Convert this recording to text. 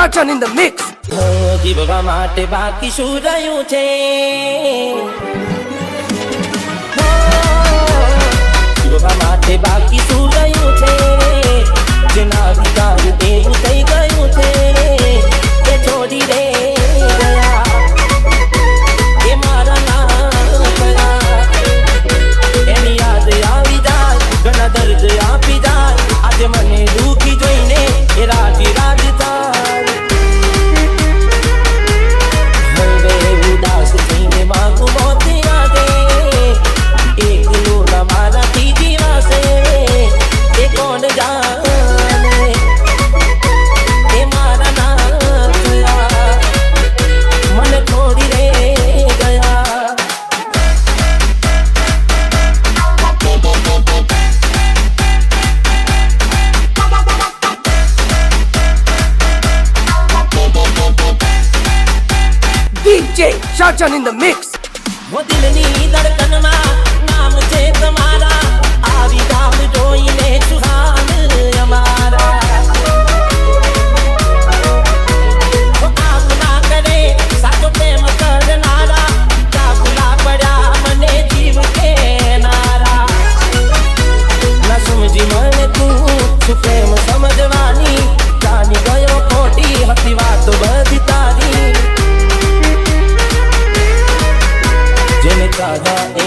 Shajan in the mix. જીવવા માટે બાકી શું રહ્યું છે? જીવવા માટે બાકી શું રહ્યું છે? જેના વિચારું એવું થઈ ગયું છે કે છોડી દે ગયા એ મારા ના ગયા. એની યાદ આવી જાય, ઘણા દર્દ આપી જાય. આજે મને દુખી જોઈને એ રાજી રાજ થાય. હવે ઉદાસ થઈને માગું મોત યાદે, એકલો ના મારાથી જીવાશે એ કોણ જાણે એ મારા ના થયા, મને છોડી રે ગયા. DJ Shajan in the mix. वो दिलनी धड़कनमा नाम છે તમારા, આવી ગામ જોઈને સુહાન અમારા. वो આમ ના કરે સાચો પ્રેમ કરનારા, ચાકુલા પડ્યા મને જીવ કેનારા. ના સમજી મને તું શું પ્રેમ સમજવાની, જાણી ગયો ખોટી હતી વાતો બધી તારી. જેને ચાહા એ